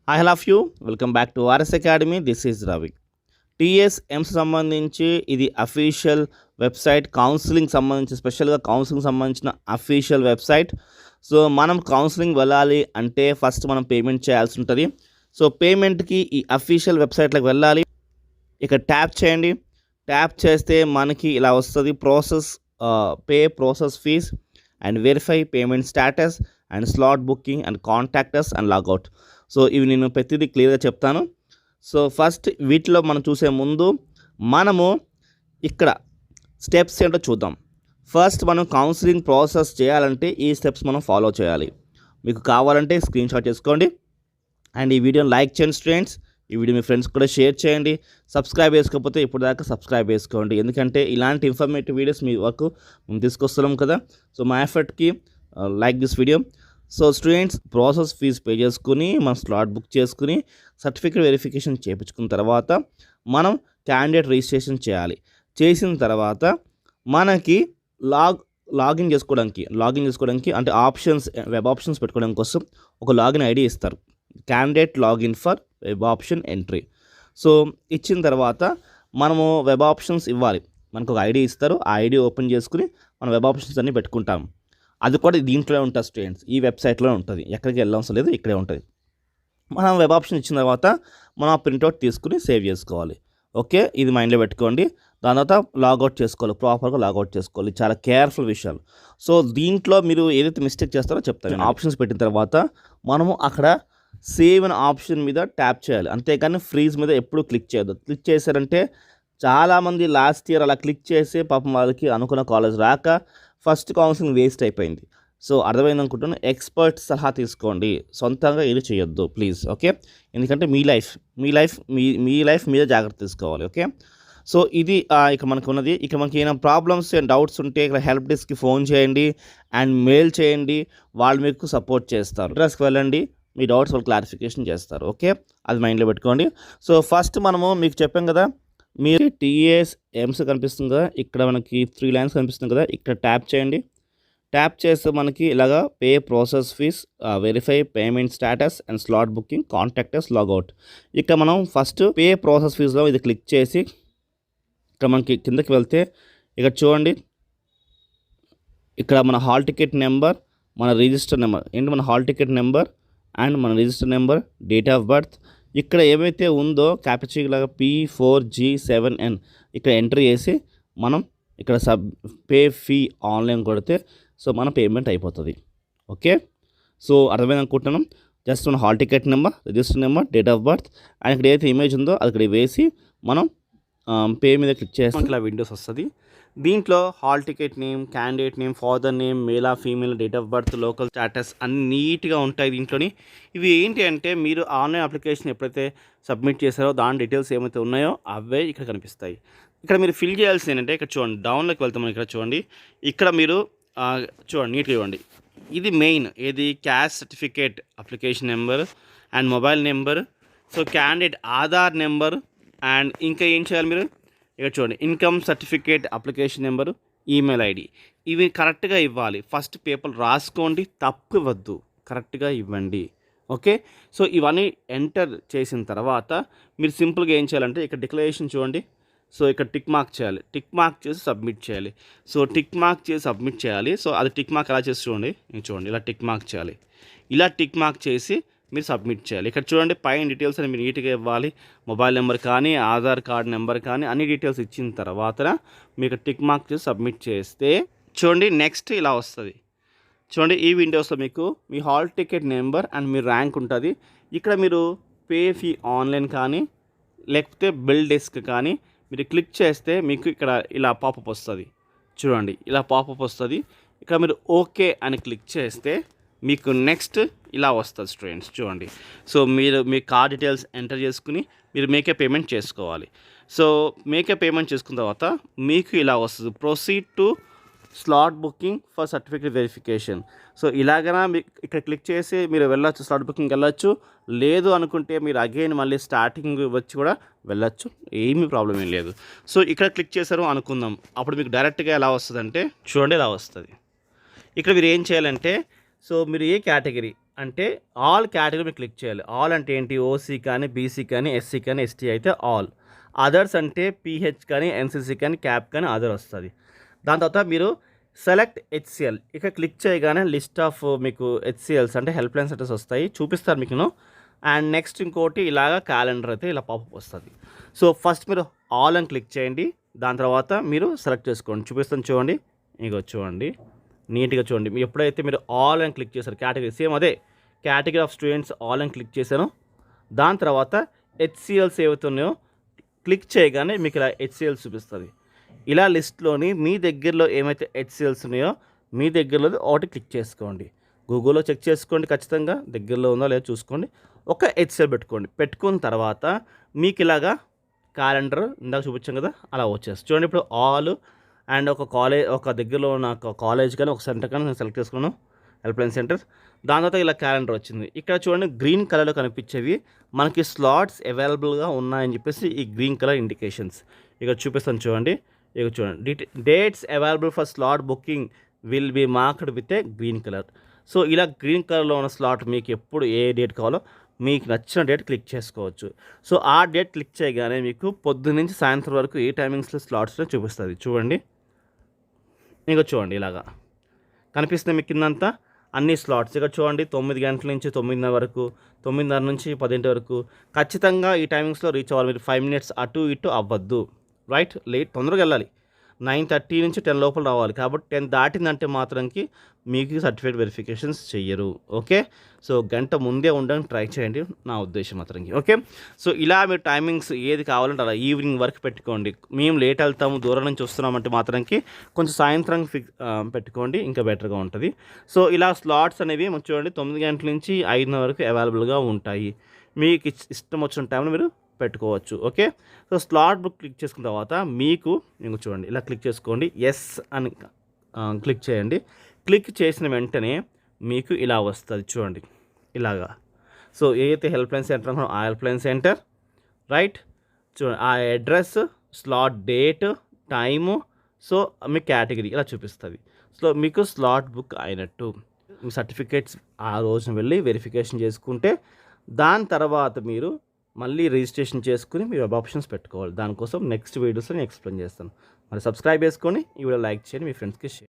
I love you. Welcome back to RS Academy. This is Ravi. టీఎస్ఎంస్ సంబంధించి ఇది official website. Counselling సంబంధించి స్పెషల్గా counselling సంబంధించిన అఫీషియల్ వెబ్సైట్. సో మనం కౌన్సిలింగ్ వెళ్ళాలి అంటే ఫస్ట్ మనం పేమెంట్ చేయాల్సి ఉంటుంది. సో పేమెంట్కి ఈ అఫీషియల్ వెబ్సైట్లోకి వెళ్ళాలి. ఇక్కడ ట్యాప్ చేయండి. ట్యాప్ చేస్తే మనకి ఇలా వస్తుంది pay process fees and verify payment status and slot booking and contactors and logout. So ఇవి నేను ప్రతిదీ క్లియర్గా చెప్తాను. సో ఫస్ట్ వీటిలో మనం చూసే ముందు మనము ఇక్కడ స్టెప్స్ ఏంటో చూద్దాం. ఫస్ట్ మనం కౌన్సిలింగ్ ప్రాసెస్ చేయాలంటే ఈ స్టెప్స్ మనం ఫాలో చేయాలి. మీకు కావాలంటే స్క్రీన్ షాట్ చేసుకోండి అండ్ ఈ వీడియోని లైక్ చేయండి స్టూడెంట్స్. ఈ వీడియో మీ ఫ్రెండ్స్ కూడా షేర్ చేయండి. సబ్స్క్రైబ్ చేసుకోకపోతే ఇప్పుడు దాకా సబ్స్క్రైబ్ చేసుకోండి, ఎందుకంటే ఇలాంటి ఇన్ఫర్మేటివ్ వీడియోస్ మీ వరకు మేము తీసుకొస్తున్నాం కదా. సో మా ఎఫర్ట్కి like this video. So students process fees pay చేసుకుని మనం స్లాట్ బుక్ చేసుకుని సర్టిఫికేట్ వెరిఫికేషన్ చేయించుకున్న తర్వాత మనం క్యాండిడేట్ రిజిస్ట్రేషన్ చేయాలి. చేసిన తర్వాత మనకి లాగిన్ చేసుకోవడానికి అంటే ఆప్షన్స్ వెబ్ ఆప్షన్స్ పెట్టుకోవడం కోసం ఒక లాగిన్ ఐడి ఇస్తారు. Candidate login for web option entry. So ఇచ్చిన తర్వాత మనము వెబ్ ఆప్షన్స్ ఇవ్వాలి. మనకు ఒక ఐడి ఇస్తారు. ఆ ఐడి ఓపెన్ చేసుకుని మనం వెబ్ ఆప్షన్స్ అన్నీ పెట్టుకుంటాం. అది కూడా దీంట్లో ఉంటుంది స్టూడెంట్స్, ఈ వెబ్సైట్లో ఉంటుంది. ఎక్కడికి వెళ్ళవసరం లేదు, ఇక్కడే ఉంటుంది. మనం వెబ్ ఆప్షన్ ఇచ్చిన తర్వాత మనం ఆ ప్రింట్అవుట్ తీసుకుని సేవ్ చేసుకోవాలి. ఓకే, ఇది మైండ్లో పెట్టుకోండి. దాని తర్వాత లాగౌట్ చేసుకోవాలి, ప్రాపర్గా లాగౌట్ చేసుకోవాలి. చాలా కేర్ఫుల్ విషయాలు. సో దీంట్లో మీరు ఏదైతే మిస్టేక్ చేస్తారో చెప్తాను. ఆప్షన్స్ పెట్టిన తర్వాత మనము అక్కడ సేవ్ అనే ఆప్షన్ మీద ట్యాప్ చేయాలి, అంతేకాని ఫ్రీజ్ మీద ఎప్పుడు క్లిక్ చేయొద్దు. క్లిక్ చేశారంటే చాలామంది లాస్ట్ ఇయర్ అలా క్లిక్ చేసి పాపం వాళ్ళకి అనుకున్న కాలేజ్ రాక ఫస్ట్ కౌన్సిలింగ్ వేస్ట్ అయిపోయింది. సో అర్థమైంది అనుకుంటున్నాను. ఎక్స్పర్ట్ సలహా తీసుకోండి, సొంతంగా ఇది చేయొద్దు ప్లీజ్. ఓకే, ఎందుకంటే మీ లైఫ్ మీద జాగ్రత్త తీసుకోవాలి. ఓకే, సో ఇది ఇక మనకు ఉన్నది. ఇక మనకి ఏమైనా ప్రాబ్లమ్స్ అండ్ డౌట్స్ ఉంటే ఇక్కడ హెల్ప్ డెస్క్కి ఫోన్ చేయండి అండ్ మెయిల్ చేయండి, వాళ్ళు మీకు సపోర్ట్ చేస్తారు. అడ్రస్కి వెళ్ళండి, మీ డౌట్స్ వాళ్ళు క్లారిఫికేషన్ చేస్తారు. ఓకే, అది మైండ్లో పెట్టుకోండి. సో ఫస్ట్ మనము మీకు చెప్పాం కదా, మీరు టీఎస్ఎంస్ కనిపిస్తుంది కదా, ఇక్కడ మనకి 3 లైన్స్ కనిపిస్తుంది కదా, ఇక్కడ ట్యాప్ చేయండి. ట్యాప్ చేస్తే మనకి ఇలాగా pay process fees, verify payment status and slot booking, contactors, logout. ఇక్కడ మనం ఫస్ట్ పే ప్రాసెస్ ఫీజ్లో ఇది క్లిక్ చేసి ఇక్కడ మనకి కిందకి వెళ్తే ఇక్కడ చూడండి, ఇక్కడ మన హాల్ టికెట్ నెంబర్, మన రిజిస్టర్ నెంబర్ ఏంటి, మన హాల్ టికెట్ నెంబర్ అండ్ మన register number, date of birth, ఇక్కడ ఏమైతే ఉందో క్యాప్చర్లాగా P4G7N ఇక్కడ ఎంటర్ చేసి మనం ఇక్కడ పే ఫీ ఆన్లైన్ కొడితే సో మన పేమెంట్ అయిపోతుంది. ఓకే, సో అర్థమైంది అనుకుంటున్నాం. జస్ట్ మన hall ticket number, register number, date of birth and ఇక్కడ ఏదైతే ఇమేజ్ ఉందో అది ఇక్కడ వేసి మనం పే మీద క్లిక్ చేస్తే ఇలా విండోస్ వస్తుంది. దీంట్లో hall ticket name, candidate name, father name, male female, date of birth, local status అన్ని నీట్గా ఉంటాయి దీంట్లోని. ఇవి ఏంటి అంటే మీరు ఆన్లైన్ అప్లికేషన్ ఎప్పుడైతే సబ్మిట్ చేశారో దాని డీటెయిల్స్ ఏమైతే ఉన్నాయో అవే ఇక్కడ కనిపిస్తాయి. ఇక్కడ మీరు ఫిల్ చేయాల్సింది ఏంటంటే ఇక్కడ చూడండి, డౌన్లోకి వెళ్తాం. ఇక్కడ చూడండి, ఇక్కడ మీరు చూడండి నీట్గా ఇవ్వండి. ఇది మెయిన్ ఏది, caste certificate application number and mobile number, so candidate Aadhaar number and ఇంకా ఏం చేయాలి మీరు ఇక్కడ చూడండి, income certificate application number, email ID. ఇవి కరెక్ట్గా ఇవ్వాలి. ఫస్ట్ పేపర్ రాసుకోండి, తప్పు ఇవ్వద్దు, కరెక్ట్గా ఇవ్వండి. ఓకే, సో ఇవన్నీ ఎంటర్ చేసిన తర్వాత మీరు సింపుల్గా ఏం చేయాలంటే ఇక్కడ డిక్లరేషన్ చూడండి. సో ఇక్కడ టిక్ మార్క్ చేయాలి, టిక్ మార్క్ చేసి సబ్మిట్ చేయాలి. సో టిక్ మార్క్ చేసి సబ్మిట్ చేయాలి. సో అది టిక్ మార్క్ ఎలా చేసి చూడండి, ఇలా టిక్ మార్క్ చేయాలి. ఇలా టిక్ మార్క్ చేసి మీరు సబ్మిట్ చేయాలి. ఇక్కడ చూడండి పైన డీటెయిల్స్ అని మీరు నీట్గా ఇవ్వాలి. మొబైల్ నెంబర్ కానీ ఆధార్ కార్డ్ నెంబర్ కానీ అన్ని డీటెయిల్స్ ఇచ్చిన తర్వాత మీకు టిక్ మార్క్ చేసి సబ్మిట్ చేస్తే చూడండి నెక్స్ట్ ఇలా వస్తుంది. చూడండి ఈ విండోస్లో మీకు మీ హాల్ టికెట్ నెంబర్ అండ్ మీ ర్యాంక్ ఉంటుంది. ఇక్కడ మీరు పే ఫీ ఆన్లైన్ కానీ లేకపోతే బిల్ డెస్క్ కానీ మీరు క్లిక్ చేస్తే మీకు ఇక్కడ ఇలా పాపప్ వస్తుంది. చూడండి ఇలా పాపప్ వస్తుంది. ఇక్కడ మీరు ఓకే అని క్లిక్ చేస్తే మీకు నెక్స్ట్ ఇలా వస్తుంది స్టూడెంట్స్. చూడండి, సో మీరు మీ కార్డ్ డీటెయిల్స్ ఎంటర్ చేసుకుని మీరు మేకే పేమెంట్ చేసుకోవాలి. సో మేకే పేమెంట్ చేసుకున్న తర్వాత మీకు ఇలా వస్తుంది, proceed to slot booking for certificate verification. So ఇలాగైనా మీకు ఇక్కడ క్లిక్ చేసి మీరు వెళ్ళొచ్చు, స్లాట్ బుకింగ్ వెళ్ళొచ్చు. లేదు అనుకుంటే మీరు అగైన్ మళ్ళీ స్టార్టింగ్ వచ్చి కూడా వెళ్ళొచ్చు, ఏమీ ప్రాబ్లం ఏం లేదు. సో ఇక్కడ క్లిక్ చేశారు అనుకుందాం, అప్పుడు మీకు డైరెక్ట్గా ఎలా వస్తుంది అంటే చూడండి ఇలా వస్తుంది. ఇక్కడ మీరు ఏం చేయాలంటే సో మీరు ఏ కేటగిరీ అంటే ఆల్ కేటగిరీ మీరు క్లిక్ చేయాలి. ఆల్ అంటే ఏంటి? ఓసీ కానీ, బీసీ కానీ, ఎస్సీ కానీ, ఎస్టీ అయితే ఆల్. అదర్స్ అంటే పీహెచ్ కానీ, ఎన్సీసీ కానీ, క్యాప్ కానీ అదర్ వస్తుంది. దాని తర్వాత మీరు సెలెక్ట్ హెచ్సిఎల్ ఇక క్లిక్ చేయగానే లిస్ట్ ఆఫ్ మీకు హెచ్సిఎల్స్ అంటే హెల్ప్ లైన్ సెంటర్స్ వస్తాయి, చూపిస్తారు మీకు. అండ్ నెక్స్ట్ ఇంకోటి ఇలాగ క్యాలెండర్ అయితే ఇలా పాపప్ వస్తుంది. సో ఫస్ట్ మీరు ఆల్ అని క్లిక్ చేయండి. దాని తర్వాత మీరు సెలెక్ట్ చేసుకోండి. చూపిస్తాను చూడండి. ఇగో చూడండి, నీట్గా చూడండి. మీరు ఎప్పుడైతే మీరు ఆల్ అని క్లిక్ చేశారు కేటగిరీ, సేమ్ అదే కేటగిరీ ఆఫ్ స్టూడెంట్స్ ఆల్ అని క్లిక్ చేశాను. దాని తర్వాత హెచ్సిఎల్స్ ఏవైతే ఉన్నాయో క్లిక్ చేయగానే మీకు ఇలా హెచ్సిఎల్స్ చూపిస్తుంది. ఇలా లిస్ట్లోని మీ దగ్గరలో ఏమైతే హెచ్సిఎల్స్ ఉన్నాయో మీ దగ్గరలో ఒకటి క్లిక్ చేసుకోండి. గూగుల్లో చెక్ చేసుకోండి, ఖచ్చితంగా దగ్గరలో ఉందో లేదో చూసుకోండి. ఒక హెచ్సిఎల్ పెట్టుకున్న తర్వాత మీకు ఇలాగా క్యాలెండర్ ఇందాక చూపించాం కదా అలా వచ్చేస్తుంది. చూడండి ఇప్పుడు ఆల్ అండ్ ఒక దగ్గరలో ఉన్న ఒక కాలేజ్ కానీ ఒక సెంటర్ కానీ నేను సెలెక్ట్ చేసుకున్నాను, హెల్ప్ లైన్ సెంటర్. దాని తర్వాత ఇలా క్యాలెండర్ వచ్చింది. ఇక్కడ చూడండి గ్రీన్ కలర్లో కనిపించేవి మనకి స్లాట్స్ అవైలబుల్గా ఉన్నాయని చెప్పేసి ఈ గ్రీన్ కలర్ ఇండికేషన్స్ ఇక్కడ చూపిస్తాను చూడండి. ఇక చూడండి dates available for slot booking will be marked with a green colour. So ఇలా గ్రీన్ కలర్లో ఉన్న స్లాట్ మీకు ఎప్పుడు ఏ డేట్ కావాలో మీకు నచ్చిన డేట్ క్లిక్ చేసుకోవచ్చు. సో ఆ డేట్ క్లిక్ చేయగానే మీకు పొద్దున్న నుంచి సాయంత్రం వరకు ఏ టైమింగ్స్లో స్లాట్స్లో చూపిస్తుంది. చూడండి, ఇంకా చూడండి ఇలాగా కనిపిస్తుంది మీకు కిందంతా అన్ని స్లాట్స్. ఇక్కడ చూడండి 9 గంటల నుంచి 9:30 వరకు, 9:30 నుంచి 10 వరకు. ఖచ్చితంగా ఈ టైమింగ్స్లో రీచ్ అవ్వాలి. మీరు 5 minutes అటు ఇటు అవ్వద్దు, రైట్? లేట్ తొందరగా వెళ్ళాలి. 9:30 నుంచి 10 లోపల రావాలి. కాబట్టి 10 దాటిందంటే మాత్రంకి మీకు సర్టిఫికేట్ వెరిఫికేషన్స్ చెయ్యరు. ఓకే, సో గంట ముందే ఉండడానికి ట్రై చేయండి, నా ఉద్దేశం మాత్రంకి. ఓకే, సో ఇలా మీరు టైమింగ్స్ ఏది కావాలంటే అలా ఈవినింగ్ వరకు పెట్టుకోండి. మేము లేట్ వెళ్తాము, దూరం నుంచి వస్తున్నామంటే మాత్రంకి కొంచెం సాయంత్రం పెట్టుకోండి, ఇంకా బెటర్గా ఉంటుంది. సో ఇలా స్లాట్స్ అనేవి చూడండి 9 గంటల నుంచి 5 వరకు అవైలబుల్గా ఉంటాయి. మీకు ఇష్టం వచ్చిన టైంలో మీరు పెట్టుకోవచ్చు. Okay, so slot book click చేసుకున్న తర్వాత మీకు ఇంక చూడండి ఇలా క్లిక్ చేసుకోండి. ఎస్ అని క్లిక్ చేయండి. క్లిక్ చేసిన వెంటనే మీకు ఇలా వస్తుంది చూడండి ఇలాగా. సో ఏదైతే హెల్ప్ లైన్ సెంటర్ అనుకున్నామో ఆ హెల్ప్ లైన్ సెంటర్, రైట్? చూడండి ఆ address, slot date, time, so మీ కేటగిరీ ఇలా చూపిస్తుంది. సో మీకు స్లాట్ బుక్ అయినట్టు. మీ సర్టిఫికేట్స్ ఆ రోజున వెళ్ళి వెరిఫికేషన్ చేసుకుంటే దాని తర్వాత మీరు మళ్ళీ రిజిస్ట్రేషన్ చేసుకుని మీ వెబ్ ఆప్షన్స్ పెట్టుకోవాలి. దానికోసం నెక్స్ట్ వీడియోస్లో నేను ఎక్స్ప్లెయిన్ చేస్తాను. మరి సబ్స్క్రైబ్ చేసుకొని ఈ వీడియో లైక్ చేయండి, మీ ఫ్రెండ్స్కి షేర్.